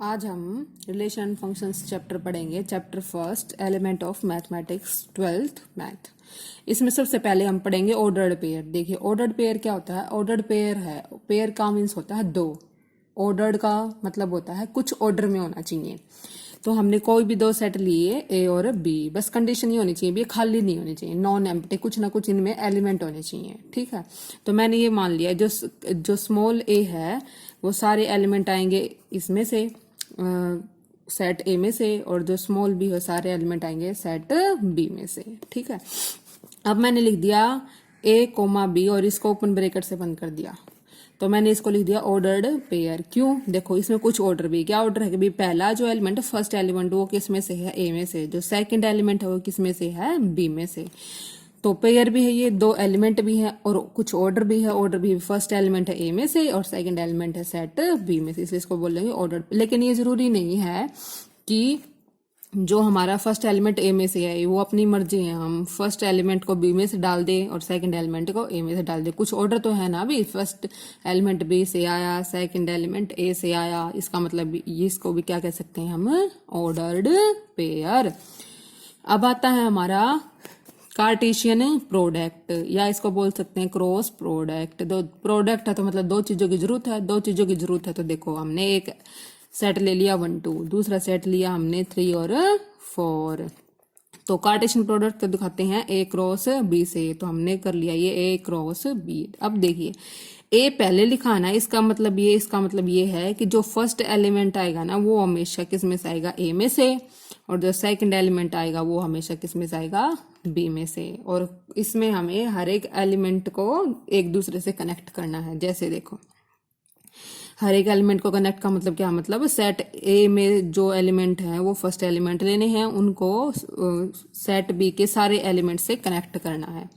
आज हम relation functions chapter पढ़ेंगे। Chapter first, element of mathematics, 12th math. इसमें सबसे पहले हम पढ़ेंगे ऑर्डर्ड पेयर। देखिए ऑर्डर्ड पेयर क्या होता है। ऑर्डर्ड पेयर है, पेयर का मीन्स होता है दो। ऑर्डर्ड का मतलब होता है कुछ ऑर्डर में होना चाहिए। तो हमने कोई भी दो सेट लिए, ए और बी, बस कंडीशन ये होनी चाहिए भी खाली नहीं होनी चाहिए, नॉन एम्प्टी, कुछ ना कुछ इनमें एलिमेंट होने चाहिए। ठीक है, तो मैंने ये मान लिया जो स्मॉल ए है वो सारे एलिमेंट आएंगे इसमें से, सेट ए में से, और जो स्मॉल बी हो सारे एलिमेंट आएंगे सेट बी में से। ठीक है, अब मैंने लिख दिया ए कोमा बी और इसको ओपन ब्रैकेट से बंद कर दिया। तो मैंने इसको लिख दिया ऑर्डर्ड पेयर। क्यों? देखो इसमें कुछ ऑर्डर भी, क्या ऑर्डर है कि भाई पहला जो एलिमेंट है, फर्स्ट एलिमेंट, वो किस में से है, ए में से। जो सेकंड एलिमेंट है वो किस में से है, बी में से। तो पेयर भी है, ये दो एलिमेंट भी है और कुछ ऑर्डर भी है। ऑर्डर भी, फर्स्ट एलिमेंट है ए में से और सेकंड एलिमेंट है सेट बी में से, इसलिए इसको बोलेंगे ऑर्डर। लेकिन ये जरूरी नहीं है कि जो हमारा फर्स्ट एलिमेंट ए में से है वो अपनी मर्जी है, हम फर्स्ट एलिमेंट को बी में से डाल दें और सेकंड एलिमेंट को ए में से डाल दें। कुछ ऑर्डर तो है ना भी, फर्स्ट एलिमेंट बी से आया, सेकंड एलिमेंट ए से आया, इसका मतलब इसको भी क्या कह सकते हैं हम, ऑर्डर्ड पेयर। अब आता है हमारा कार्टेशियन प्रोडक्ट, या इसको बोल सकते हैं क्रॉस प्रोडक्ट। दो प्रोडक्ट है तो मतलब दो चीजों की जरूरत है, दो चीजों की जरूरत है। तो देखो हमने एक सेट ले लिया 1 2, दूसरा सेट लिया हमने 3 और 4। तो कार्टेशियन प्रोडक्ट तो दिखाते हैं ए क्रॉस बी से, तो हमने कर लिया ये ए क्रॉस बी। अब देखिए ए पहले लिखा ना, इसका मतलब ये है कि जो फर्स्ट एलिमेंट आएगा ना वो हमेशा किस में से आएगा, ए में से, और जो सेकंड एलिमेंट आएगा वो हमेशा किस में से आएगा, बी में से। और इसमें हमें हर एक एलिमेंट को एक दूसरे से कनेक्ट करना है। जैसे देखो हर एक एलिमेंट को कनेक्ट का मतलब क्या, मतलब सेट ए में जो एलिमेंट है वो फर्स्ट एलिमेंट लेने हैं, उनको सेट बी के सारे एलिमेंट से कनेक्ट करना है।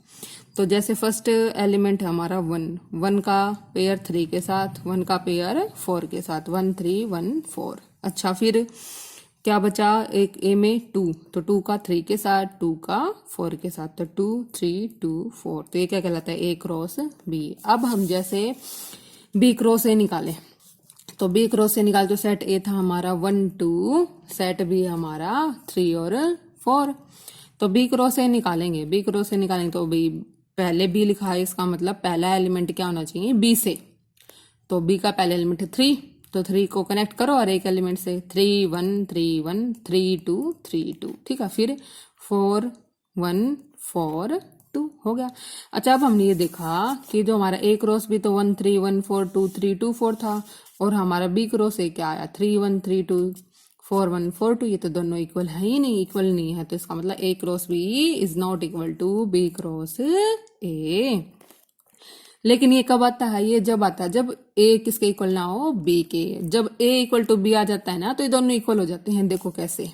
तो जैसे फर्स्ट एलिमेंट है हमारा 1 का पेयर 3 के साथ, 1 का पेयर 4 के साथ, 1 3 1 4। अच्छा, फिर क्या बचा, एक ए में 2, तो 2 का 3 के साथ, 2 का 4 के साथ, तो 2 3 2 4। तो ये क्या कहलाता है, ए क्रॉस बी। अब हम जैसे बी क्रॉस ए निकालें, तो बी क्रॉस से निकाल, तो सेट ए था हमारा 1 2, सेट बी हमारा 3 और 4। तो बी क्रॉस से निकालेंगे, बी क्रॉस से निकालेंगे तो बी पहले बी लिखा है, इसका मतलब पहला एलिमेंट क्या होना चाहिए, बी से। तो बी का पहला एलिमेंट है 3, तो 3 को कनेक्ट करो और एक एलिमेंट से, 3 1 3 1 3 2 3 2। ठीक है, फिर 4 1 4 2 हो गया। अच्छा, अब हमने ये देखा कि जो हमारा ए क्रॉस भी तो 1 3 1 4 2 3 2 4 था, और हमारा बी क्रॉस ए क्या आया, 3 1 3 2 4 1 4 2। ये तो दोनों इक्वल है ही नहीं, इक्वल नहीं है, तो इसका मतलब A cross B is not equal to B cross A. लेकिन ये कब आता है, ये जब आता है जब ए किसके इक्वल ना हो, बी के। जब ए इक्वल टू बी आ जाता है ना, तो ये दोनों इक्वल हो जाते हैं। देखो कैसे,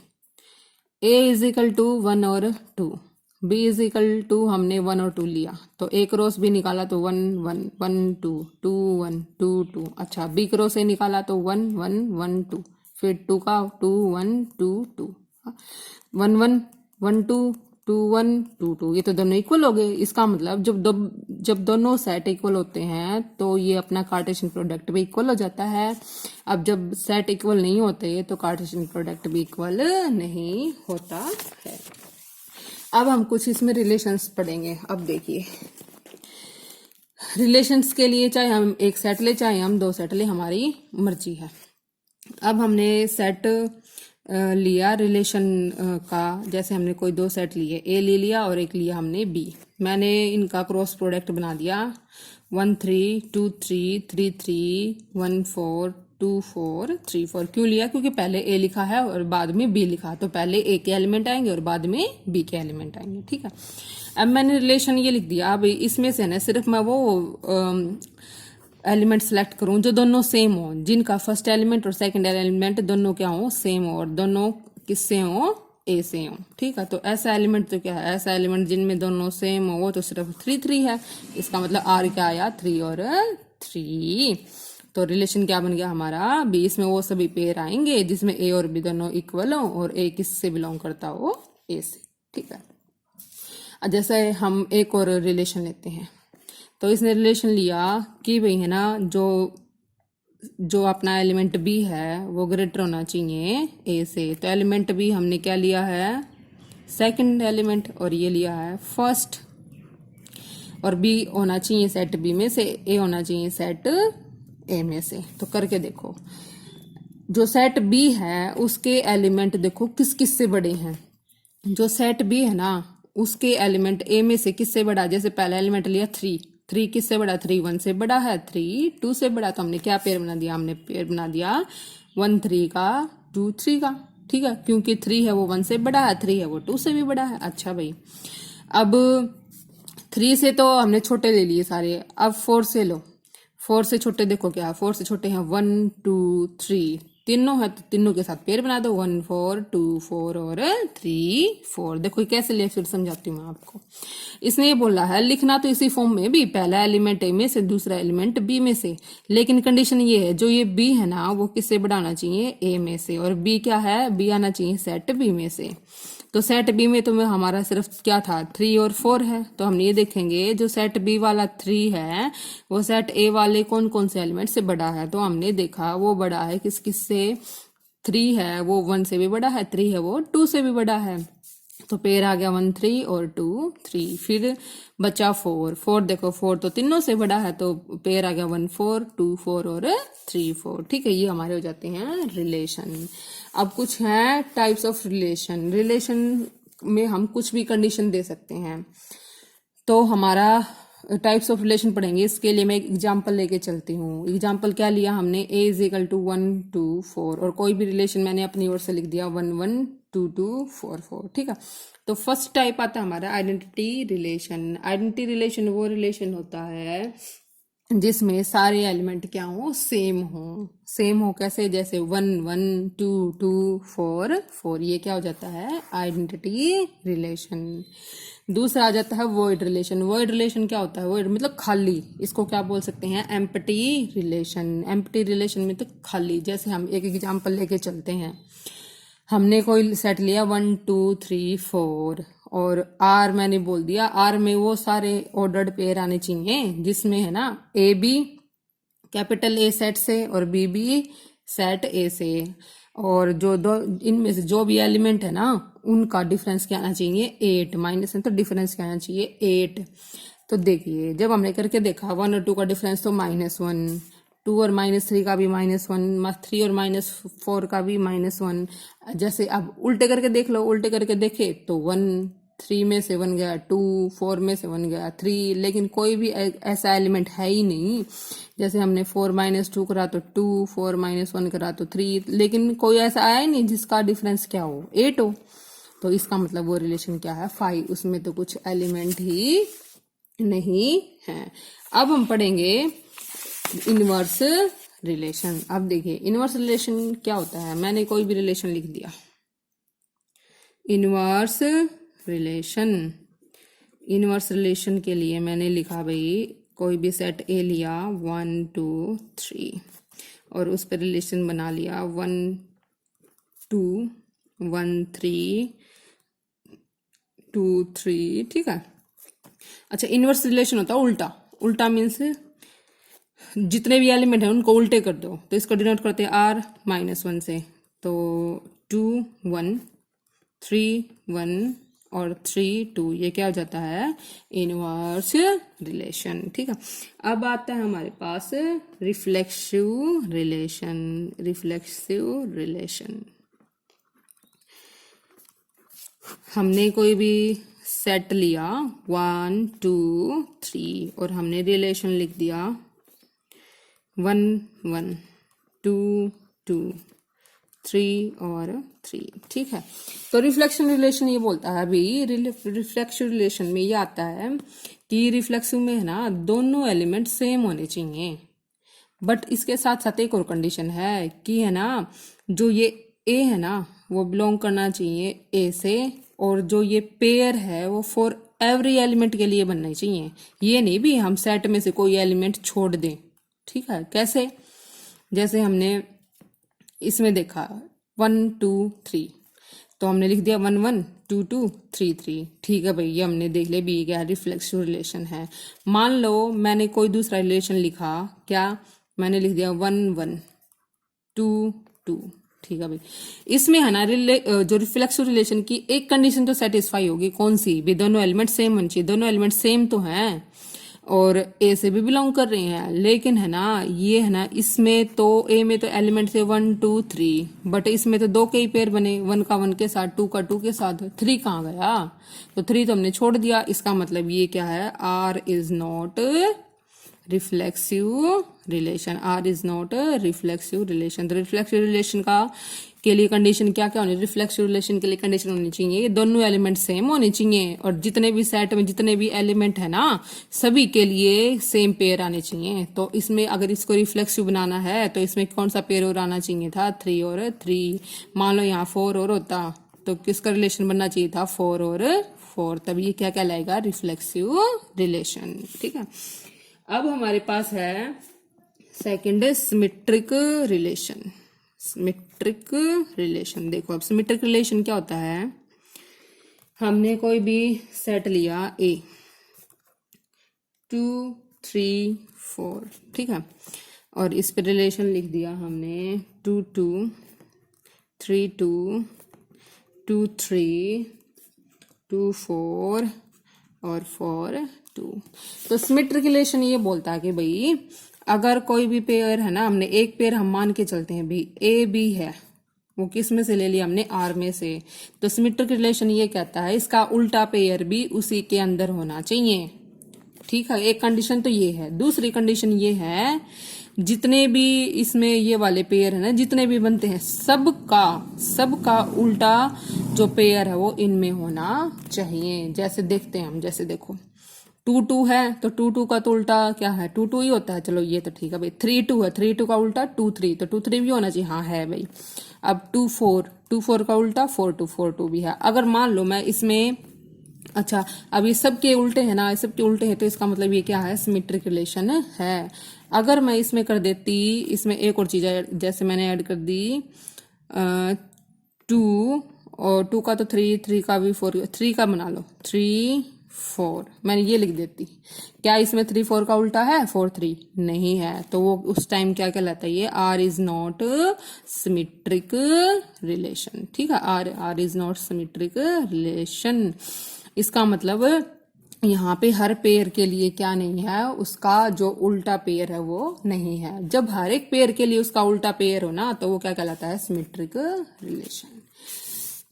ए इज इक्वल टू 1 और 2, बी इज इक्वल टू हमने 1 और 2 लिया, तो ए क्रॉस बी निकाला तो 1 1 1 2 2 1 2 2। अच्छा, बी क्रॉस ए निकाला तो 1 1 1 2, फिर 2 का 2 1 2 2, 1 1 1 2 2 1 2 2। ये तो दोनों इक्वल हो गए। इसका मतलब जब दोनों सेट इक्वल होते हैं तो ये अपना कार्टेशियन प्रोडक्ट भी इक्वल हो जाता है। अब जब सेट इक्वल नहीं होते तो कार्टेशियन प्रोडक्ट भी इक्वल नहीं होता है। अब हम कुछ इसमें रिलेशंस पढ़ेंगे। अब देखिए रिलेशंस के लिए चाहे हम एक सेट ले चाहे हम दो सेट ले, हमारी मर्जी है। अब हमने सेट लिया रिलेशन का, जैसे हमने कोई दो सेट लिए, ए ले लिया और एक लिया हमने बी। मैंने इनका क्रॉस प्रोडक्ट बना दिया, 1 3 2 3 3 3 1 4 2 4 3 4। क्यों लिया? क्योंकि पहले ए लिखा है और बाद में बी लिखा, तो पहले ए के एलिमेंट आएंगे और बाद में बी के एलिमेंट आएंगे। ठीक है, अब मैंने रिलेशन ये लिख दिया। अब इसमें से ना सिर्फ मैं वो एलिमेंट सेलेक्ट करूं जो दोनों सेम हो, जिनका फर्स्ट एलिमेंट और सेकंड एलिमेंट दोनों क्या हो, सेम हो, और दोनों किससे हो, ए से हो। ठीक है, तो ऐसा एलिमेंट तो क्या है, ऐसा एलिमेंट जिनमें दोनों सेम हो वो तो सिर्फ 3 3 है। इसका मतलब आर क्या आया, 3 और 3। तो रिलेशन क्या बन गया हमारा, बी। इसमें वो सभी पेयर आएंगे जिसमें ए और बी दोनों इक्वल हो और ए किससे बिलोंग करता हो, ए से। ठीक है, जैसे हम एक और रिलेशन लेते हैं, तो इसने रिलेशन लिया कि भाई है ना, जो जो अपना एलिमेंट बी है वो ग्रेटर होना चाहिए ए से। तो एलिमेंट बी हमने क्या लिया है, सेकंड एलिमेंट, और ये लिया है फर्स्ट। और बी होना चाहिए सेट बी में से, ए होना चाहिए सेट ए में से। तो करके देखो, जो सेट बी है उसके एलिमेंट देखो किस किस से बड़े हैं। जो सेट बी है ना उसके एलिमेंट ए में से किससे बड़ा, जैसे पहला एलिमेंट लिया 3, 3 किससे बड़ा, 3 1 से बड़ा है, 3 2 से बड़ा। तो हमने क्या पेयर बना दिया, हमने पेयर बना दिया 1 3 का 2 3 का, ठीक है, क्योंकि 3 है वो 1 से बड़ा है, 3 है वो 2 से भी बड़ा है। अच्छा भाई, अब 3 से तो हमने छोटे ले लिए सारे, अब 4 से लो। 4 से छोटे देखो क्या है, 4 से छोटे हैं 1 2 3, तीनों है तो तीनों के साथ पेयर बना दो, 1 4 2 4 और 3 4। देखो ये कैसे लिया, फिर समझाती हूँ मैं आपको। इसने ये बोला है लिखना तो इसी फॉर्म में भी, पहला एलिमेंट ए में से दूसरा एलिमेंट बी में से, लेकिन कंडीशन ये है जो ये बी है ना वो किससे बढ़ाना चाहिए, ए में से, और बी क्या है, बी आना चाहिए सेट बी में से। तो सेट बी में तो हमारा सिर्फ क्या था, 3 और 4 है। तो हम ये देखेंगे जो सेट बी वाला 3 है वो सेट ए वाले कौन कौन से एलिमेंट से बड़ा है। तो हमने देखा वो बड़ा है किस किस से, 3 है वो 1 से भी बड़ा है, 3 है वो 2 से भी बड़ा है। तो पेयर आ गया 1 3 और 2 3। फिर बचा 4, 4 देखो 4 तो तीनों से बड़ा है, तो पेयर आ गया 1 4 2 4 और 3 4। ठीक है, ये हमारे हो जाते हैं रिलेशन। अब कुछ है टाइप्स ऑफ रिलेशन। रिलेशन में हम कुछ भी कंडीशन दे सकते हैं। तो हमारा टाइप्स ऑफ रिलेशन पढ़ेंगे, इसके लिए मैं एक एग्जाम्पल लेके चलती हूँ। एग्जाम्पल क्या लिया हमने, a इज इक्वल टू 1 2 4, और कोई भी रिलेशन मैंने अपनी ओर से लिख दिया 1 1 2 2 4 4। ठीक है, तो फर्स्ट टाइप आता है हमारा आइडेंटिटी रिलेशन। आइडेंटिटी रिलेशन वो रिलेशन होता है जिसमें सारे एलिमेंट क्या हो, सेम हो। सेम हो कैसे, जैसे 1 1 2 2 4 4, ये क्या हो जाता है आइडेंटिटी रिलेशन। दूसरा आ जाता है वॉइड रिलेशन। वॉइड रिलेशन क्या होता है, वॉइड मतलब खाली, इसको क्या बोल सकते हैं, एम्प्टी रिलेशन। एम्प्टी रिलेशन में तो खाली, जैसे हम एक एग्जांपल लेके चलते हैं। हमने कोई सेट लिया 1 2 3 4 और आर मैंने बोल दिया, आर में वो सारे ऑर्डर्ड पेयर आने चाहिए जिसमें है ना A B capital A set से और बी बी सेट ए से, और जो दो इनमें से जो भी एलिमेंट है ना उनका डिफरेंस क्या आना चाहिए 8, माइनस है तो डिफरेंस क्या आना चाहिए 8। तो देखिए जब हमने करके देखा 1 और 2 का डिफरेंस तो -1, 2 और -3 का भी -1, 3 और -4 का भी -1। जैसे अब उल्टे करके देख लो, उल्टे करके देखे तो 1 3 में से 1 गया, 2 4 में से 1 गया 3, लेकिन कोई भी ऐसा एलिमेंट है ही नहीं। जैसे हमने 4 -2 करा तो 2, 4 -1 करा तो 3, लेकिन कोई ऐसा आया ही नहीं जिसका डिफरेंस क्या हो 8 हो। तो इसका मतलब वो रिलेशन क्या है 5, उसमें तो कुछ एलिमेंट ही नहीं है। अब हम पढ़ेंगे इनवर्स रिलेशन। अब देखिए इनवर्स रिलेशन क्या होता है, मैंने कोई भी रिलेशन लिख दिया, इनवर्स रिलेशन। इनवर्स रिलेशन के लिए मैंने लिखा भाई कोई भी सेट ए लिया 1 2 3 और उस पर रिलेशन बना लिया 1 2 1 3 2 3। ठीक है, अच्छा इनवर्स रिलेशन होता है उल्टा। उल्टा मीन्स जितने भी एलिमेंट हैं उनको उल्टे कर दो। तो इसको डिनोट करते हैं r -1 से, तो 2 1 3 1 और 3 2, ये क्या हो जाता है इनवर्स रिलेशन। ठीक है, अब आता है हमारे पास रिफ्लेक्सिव रिलेशन। रिफ्लेक्सिव रिलेशन, हमने कोई भी सेट लिया 1 2 3 और हमने रिलेशन लिख दिया 1 1 2 2 3 और 3। ठीक है, तो रिफ्लेक्शन रिलेशन ये बोलता है अभी, रिफ्लेक्सिव रिलेशन में ये आता है कि रिफ्लेक्सिव में है ना दोनों एलिमेंट सेम होने चाहिए। बट इसके साथ साथ एक और कंडीशन है कि है ना जो ये ए है ना वो बिलोंग करना चाहिए ए से, और जो ये पेयर है वो फॉर एवरी एलिमेंट के लिए बनना चाहिए। ये नहीं भी हम सेट में से कोई एलिमेंट छोड़ दें। ठीक है, कैसे, जैसे हमने इसमें देखा 1 2 3 तो हमने लिख दिया 1 1 2 2 3 3। ठीक है भाई, ये हमने देख लिया भी क्या रिफ्लेक्सिव रिलेशन है। मान लो मैंने कोई दूसरा रिलेशन लिखा क्या मैंने लिख दिया 1 1 2 2। ठीक है भाई, इसमें है ना जो रिफ्लेक्सिव रिलेशन की एक कंडीशन तो सेटिस्फाई होगी, कौन सी भी, दोनों एलिमेंट सेम होने चाहिए। दोनों एलिमेंट सेम तो हैं और ए से भी बिलोंग कर रहे हैं, लेकिन है ना ये है ना इसमें तो ए में तो एलिमेंट थे 1 2 3, बट इसमें तो दो के ही पेयर बने, 1 का 1 के साथ, 2 का 2 के साथ, 3 कहाँ गया? तो 3 तो हमने छोड़ दिया। इसका मतलब ये क्या है, R is not reflexive relation. R is not reflexive relation. तो रिफ्लेक्सिव रिलेशन का के लिए कंडीशन क्या क्या होनी, रिफ्लेक्सिव रिलेशन के लिए कंडीशन होनी चाहिए दोनों एलिमेंट सेम होने चाहिए, और जितने भी सेट में जितने भी एलिमेंट है ना सभी के लिए सेम पेयर आने चाहिए। तो इसमें अगर इसको रिफ्लेक्सिव बनाना है तो इसमें कौन सा पेयर और आना चाहिए था, 3 और 3। मान लो यहाँ 4 और होता तो किसका रिलेशन बनना चाहिए था, 4 और 4। तब ये क्या कहलाएगा, रिफ्लेक्सिव रिलेशन। ठीक है, अब हमारे पास है second symmetric relation. Symmetric relation, देखो अब सिमेट्रिक रिलेशन क्या होता है, हमने कोई भी सेट लिया ए 2 3 4, ठीक है, और इस पे रिलेशन लिख दिया हमने 2 2 3 2 2 3 2 4 और 4 2। तो सिमेट्रिक रिलेशन ये बोलता है कि भाई अगर कोई भी पेयर है ना, हमने एक पेयर हम मान के चलते हैं भाई ए बी है, वो किस में से ले लिया हमने, आर में से। तो सिमेट्रिक रिलेशन ये कहता है इसका उल्टा पेयर भी उसी के अंदर होना चाहिए। ठीक है, एक कंडीशन तो ये है। दूसरी कंडीशन ये है जितने भी इसमें ये वाले पेयर है ना, जितने भी बनते हैं सबका उल्टा जो पेयर है वो इनमें होना चाहिए। जैसे देखते हैं हम, जैसे देखो 2 2 है तो 2 2 का तो उल्टा क्या है, 2 2 ही होता है। चलो ये तो ठीक है भाई। 3 2 है, 3 2 का उल्टा 2 3, तो 2 3 भी होना चाहिए। हाँ है भाई। अब 2 4 का उल्टा 4 2 भी है। अगर मान लो मैं इसमें, अच्छा अब ये सब के उल्टे है ना, सब के उल्टे हैं तो इसका मतलब ये क्या है, सिमेट्रिक रिलेशन है। अगर मैं इसमें कर देती, इसमें एक और चीज जैसे मैंने ऐड कर दी 2 और 2 का तो 3, 3 का भी 4, 3 का बना लो 3 4, मैंने ये लिख देती। क्या इसमें 3 4 का उल्टा है 4 3? नहीं है। तो वो उस टाइम क्या कहलाता है, ये R is not symmetric relation. ठीक है, R is not symmetric relation. इसका मतलब यहाँ पे हर पेयर के लिए क्या नहीं है, उसका जो उल्टा पेयर है वो नहीं है। जब हर एक पेयर के लिए उसका उल्टा पेयर हो ना तो वो क्या कहलाता है, सिमेट्रिक रिलेशन।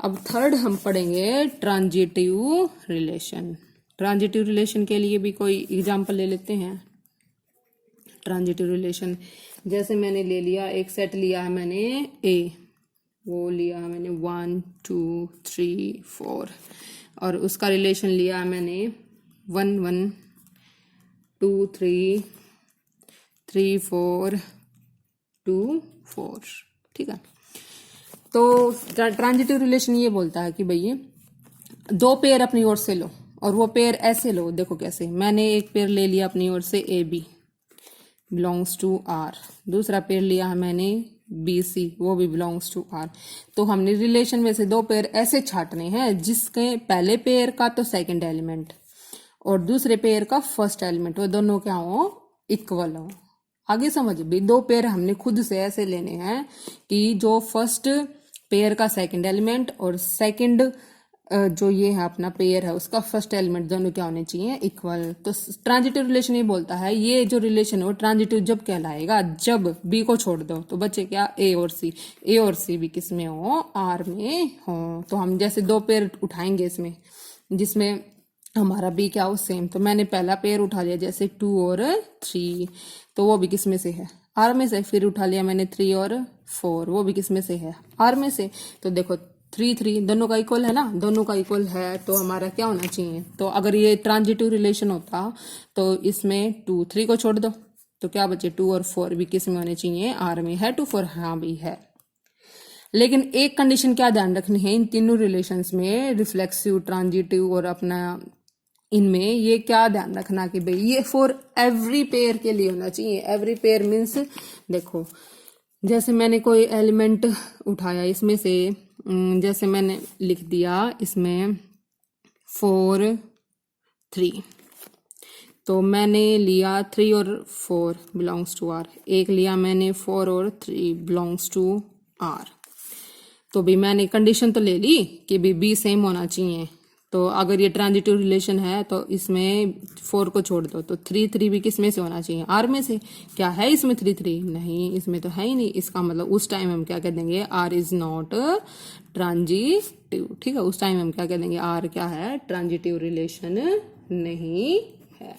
अब थर्ड हम पढ़ेंगे ट्रांजिटिव रिलेशन। ट्रांजिटिव रिलेशन के लिए भी कोई एग्जांपल ले लेते हैं। ट्रांजिटिव रिलेशन जैसे मैंने ले लिया, एक सेट लिया है मैंने ए, वो लिया है मैंने 1 2 3 4, और उसका रिलेशन लिया है मैंने 1 1 2 3 3 4 2 4। ठीक है, तो ट्रांजिटिव रिलेशन ये बोलता है कि भैया दो पेयर अपनी ओर से लो और वो पेयर ऐसे लो। देखो कैसे, मैंने एक पेयर ले लिया अपनी ओर से A B belongs to R, दूसरा पेयर लिया है मैंने बी सी, वो भी बिलोंग्स टू आर। तो हमने रिलेशन में से दो पेयर ऐसे छाटने हैं जिसके पहले पेयर का तो सेकंड एलिमेंट और दूसरे पेयर का फर्स्ट एलिमेंट वो दोनों क्या हो, इक्वल हो। आगे समझ भी, दो पेयर हमने खुद से ऐसे लेने हैं कि जो फर्स्ट पेयर का सेकंड एलिमेंट और सेकंड जो ये है अपना पेयर है उसका फर्स्ट एलिमेंट दोनों क्या होने चाहिए, इक्वल। तो ट्रांजिटिव रिलेशन ये बोलता है ये जो रिलेशन है वो ट्रांजिटिव जब कहलाएगा जब बी को छोड़ दो तो बचे क्या, ए और सी भी किस में हो, आर में हो। तो हम जैसे दो पेयर उठाएंगे इसमें जिसमें हमारा बी क्या हो, सेम। तो मैंने पहला पेयर उठा लिया जैसे 2 और 3, तो वो भी किस में से है, आर में से। फिर उठा लिया मैंने 3 और 4, वो भी किस में से है, आर में से। तो देखो 3 3 दोनों का इक्वल है ना, दोनों का इक्वल है तो हमारा क्या होना चाहिए। तो अगर ये ट्रांजिटिव रिलेशन होता तो इसमें 2 3 को छोड़ दो तो क्या बचे, 2 और 4 भी किस में होने चाहिए, आर में। है 2 4, हाँ भी है। लेकिन एक कंडीशन क्या ध्यान रखनी है इन तीनों रिलेशंस में, रिफ्लेक्सिव, ट्रांजिटिव और अपना इनमें, ये क्या ध्यान रखना कि भाई ये फॉर एवरी पेयर के लिए होना चाहिए। एवरी पेयर मीन्स देखो जैसे मैंने कोई एलिमेंट उठाया इसमें से, जैसे मैंने लिख दिया इसमें 4 3, तो मैंने लिया 3 और 4 बिलोंग्स टू आर, एक लिया मैंने 4 और 3 बिलोंग्स टू आर। तो भी मैंने कंडीशन तो ले ली कि भी बी सेम होना चाहिए। तो अगर ये ट्रांजिटिव रिलेशन है तो इसमें 4 को छोड़ दो, तो 3 भी किस में से होना चाहिए, आर में से। क्या है इसमें 3 नहीं, इसमें तो है ही नहीं। इसका मतलब उस टाइम हम क्या कह देंगे, आर इज नॉट ट्रांजिटिव। ठीक है, उस टाइम हम क्या कह देंगे, आर क्या है, ट्रांजिटिव रिलेशन नहीं है।